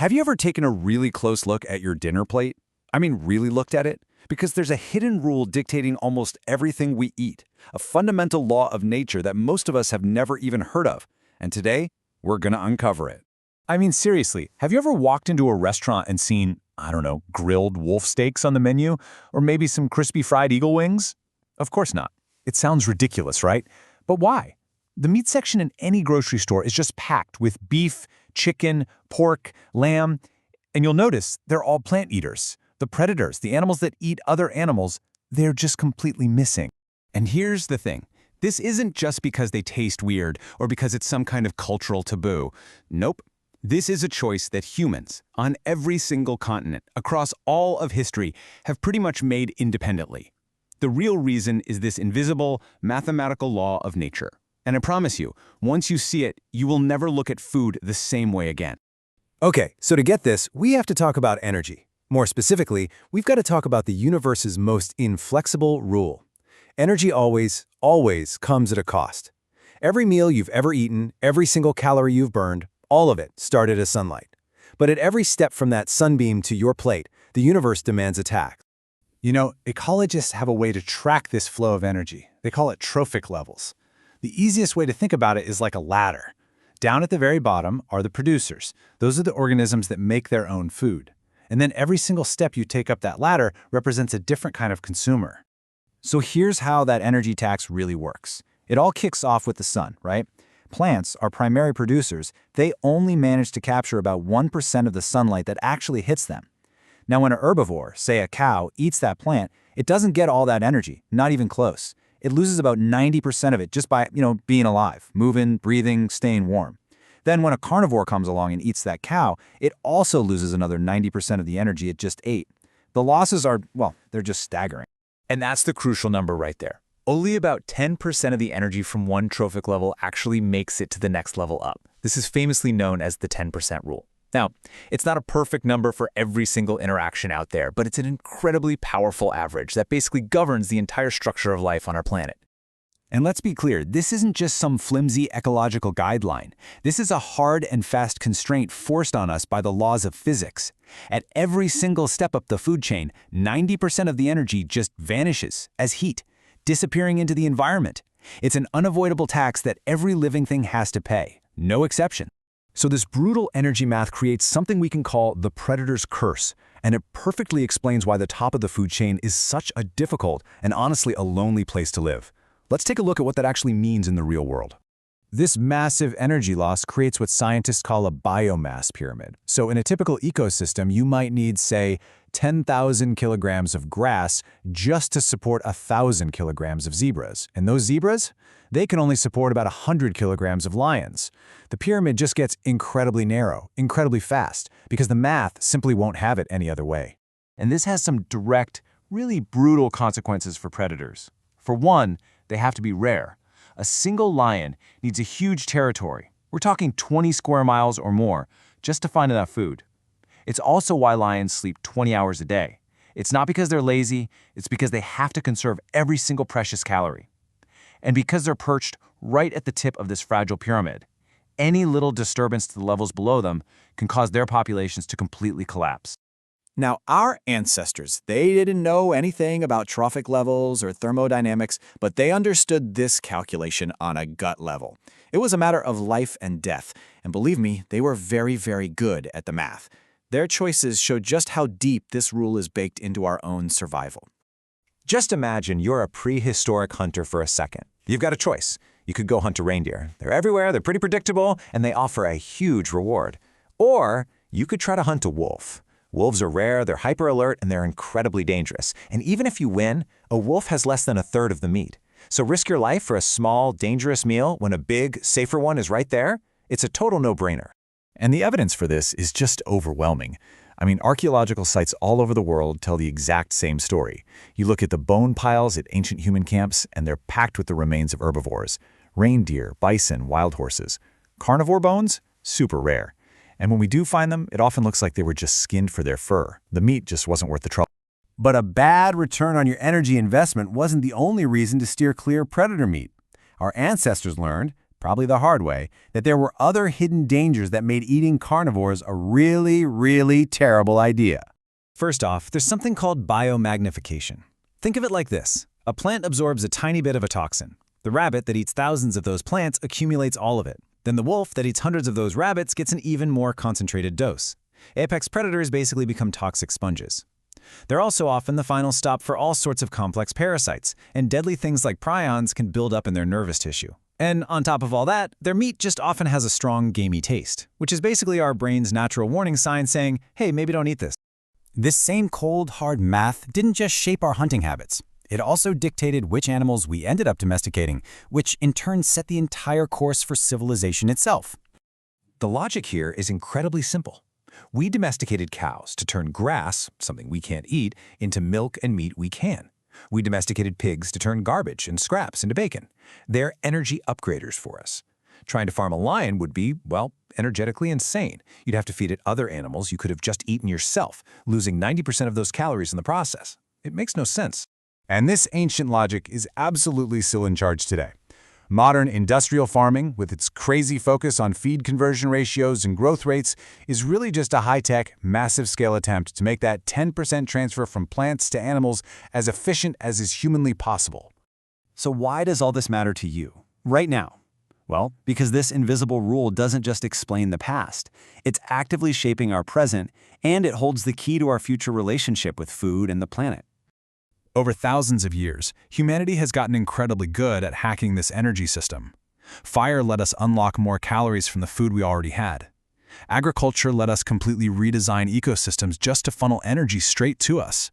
Have you ever taken a really close look at your dinner plate? I mean, really looked at it? Because there's a hidden rule dictating almost everything we eat, a fundamental law of nature that most of us have never even heard of. And today, we're gonna uncover it. I mean, seriously, have you ever walked into a restaurant and seen, I don't know, grilled wolf steaks on the menu? Or maybe some crispy fried eagle wings? Of course not. It sounds ridiculous, right? But why? The meat section in any grocery store is just packed with beef, chicken, pork, lamb, and you'll notice they're all plant eaters. The predators, the animals that eat other animals, they're just completely missing. And here's the thing. This isn't just because they taste weird or because it's some kind of cultural taboo. Nope. This is a choice that humans, on every single continent, across all of history, have pretty much made independently. The real reason is this invisible, mathematical law of nature. And I promise you, once you see it, you will never look at food the same way again. Okay, so to get this, we have to talk about energy. More specifically, we've got to talk about the universe's most inflexible rule. Energy always comes at a cost. Every meal you've ever eaten, every single calorie you've burned, all of it started as sunlight. But at every step from that sunbeam to your plate, the universe demands a tax. You know, ecologists have a way to track this flow of energy. They call it trophic levels. The easiest way to think about it is like a ladder. Down at the very bottom are the producers. Those are the organisms that make their own food. And then every single step you take up that ladder represents a different kind of consumer. So here's how that energy tax really works. It all kicks off with the sun, right? Plants are primary producers. They only manage to capture about 1% of the sunlight that actually hits them. Now, when an herbivore, say a cow, eats that plant, it doesn't get all that energy, not even close. It loses about 90% of it just by, being alive, moving, breathing, staying warm. Then when a carnivore comes along and eats that cow, it also loses another 90% of the energy it just ate. The losses are, well, they're just staggering. And that's the crucial number right there. Only about 10% of the energy from one trophic level actually makes it to the next level up. This is famously known as the 10% rule. Now, it's not a perfect number for every single interaction out there, but it's an incredibly powerful average that basically governs the entire structure of life on our planet. And let's be clear, this isn't just some flimsy ecological guideline. This is a hard and fast constraint forced on us by the laws of physics. At every single step up the food chain, 90% of the energy just vanishes as heat, disappearing into the environment. It's an unavoidable tax that every living thing has to pay, no exception. So this brutal energy math creates something we can call the predator's curse, and it perfectly explains why the top of the food chain is such a difficult and honestly a lonely place to live. Let's take a look at what that actually means in the real world. This massive energy loss creates what scientists call a biomass pyramid. So in a typical ecosystem, you might need, say, 10,000 kilograms of grass just to support 1,000 kilograms of zebras. And those zebras, they can only support about 100 kilograms of lions. The pyramid just gets incredibly narrow, incredibly fast, because the math simply won't have it any other way. And this has some direct, really brutal consequences for predators. For one, they have to be rare. A single lion needs a huge territory. We're talking 20 square miles or more just to find enough food. It's also why lions sleep 20 hours a day. It's not because they're lazy, it's because they have to conserve every single precious calorie. And because they're perched right at the tip of this fragile pyramid, any little disturbance to the levels below them can cause their populations to completely collapse. Now, our ancestors, they didn't know anything about trophic levels or thermodynamics, but they understood this calculation on a gut level. It was a matter of life and death, and believe me, they were very, very good at the math. Their choices show just how deep this rule is baked into our own survival. Just imagine you're a prehistoric hunter for a second. You've got a choice. You could go hunt a reindeer. They're everywhere, they're pretty predictable, and they offer a huge reward. Or you could try to hunt a wolf. Wolves are rare, they're hyper alert, and they're incredibly dangerous. And even if you win, a wolf has less than a third of the meat. So risk your life for a small, dangerous meal when a big, safer one is right there? It's a total no-brainer. And the evidence for this is just overwhelming. I mean, archaeological sites all over the world tell the exact same story. You look at the bone piles at ancient human camps, and they're packed with the remains of herbivores. Reindeer, bison, wild horses. Carnivore bones? Super rare. And when we do find them, it often looks like they were just skinned for their fur. The meat just wasn't worth the trouble. But a bad return on your energy investment wasn't the only reason to steer clear of predator meat. Our ancestors learned probably the hard way, that there were other hidden dangers that made eating carnivores a really, really terrible idea. First off, there's something called biomagnification. Think of it like this. A plant absorbs a tiny bit of a toxin. The rabbit that eats thousands of those plants accumulates all of it. Then the wolf that eats hundreds of those rabbits gets an even more concentrated dose. Apex predators basically become toxic sponges. They're also often the final stop for all sorts of complex parasites, and deadly things like prions can build up in their nervous tissue. And on top of all that, their meat just often has a strong, gamey taste, which is basically our brain's natural warning sign saying, hey, maybe don't eat this. This same cold, hard math didn't just shape our hunting habits. It also dictated which animals we ended up domesticating, which in turn set the entire course for civilization itself. The logic here is incredibly simple. We domesticated cows to turn grass, something we can't eat, into milk and meat we can. We domesticated pigs to turn garbage and scraps into bacon. They're energy upgraders for us. Trying to farm a lion would be, well, energetically insane. You'd have to feed it other animals you could have just eaten yourself, losing 90% of those calories in the process. It makes no sense. And this ancient logic is absolutely still in charge today. Modern industrial farming, with its crazy focus on feed conversion ratios and growth rates, is really just a high-tech, massive-scale attempt to make that 10% transfer from plants to animals as efficient as is humanly possible. So why does all this matter to you, right now? Well, because this invisible rule doesn't just explain the past. It's actively shaping our present, and it holds the key to our future relationship with food and the planet. Over thousands of years, humanity has gotten incredibly good at hacking this energy system. Fire let us unlock more calories from the food we already had. Agriculture let us completely redesign ecosystems just to funnel energy straight to us.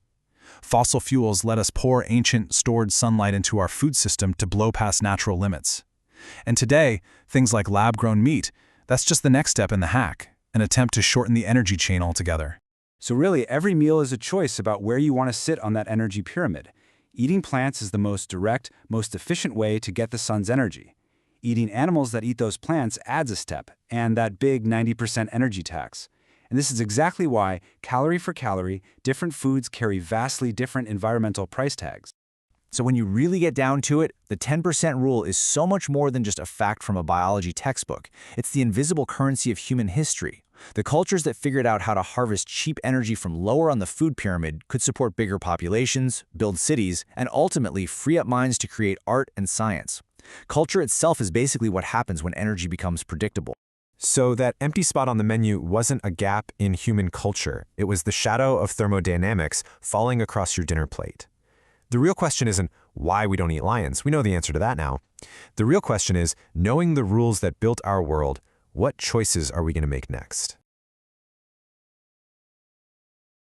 Fossil fuels let us pour ancient, stored sunlight into our food system to blow past natural limits. And today, things like lab-grown meat, that's just the next step in the hack, an attempt to shorten the energy chain altogether. So really, every meal is a choice about where you want to sit on that energy pyramid. Eating plants is the most direct, most efficient way to get the sun's energy. Eating animals that eat those plants adds a step, and that big 90% energy tax. And this is exactly why, calorie for calorie, different foods carry vastly different environmental price tags. So when you really get down to it, the 10% rule is so much more than just a fact from a biology textbook. It's the invisible currency of human history. The cultures that figured out how to harvest cheap energy from lower on the food pyramid could support bigger populations, build cities, and ultimately free up minds to create art and science. Culture itself is basically what happens when energy becomes predictable. So that empty spot on the menu wasn't a gap in human culture. It was the shadow of thermodynamics falling across your dinner plate. The real question isn't why we don't eat lions. We know the answer to that now. The real question is, knowing the rules that built our world, what choices are we going to make next?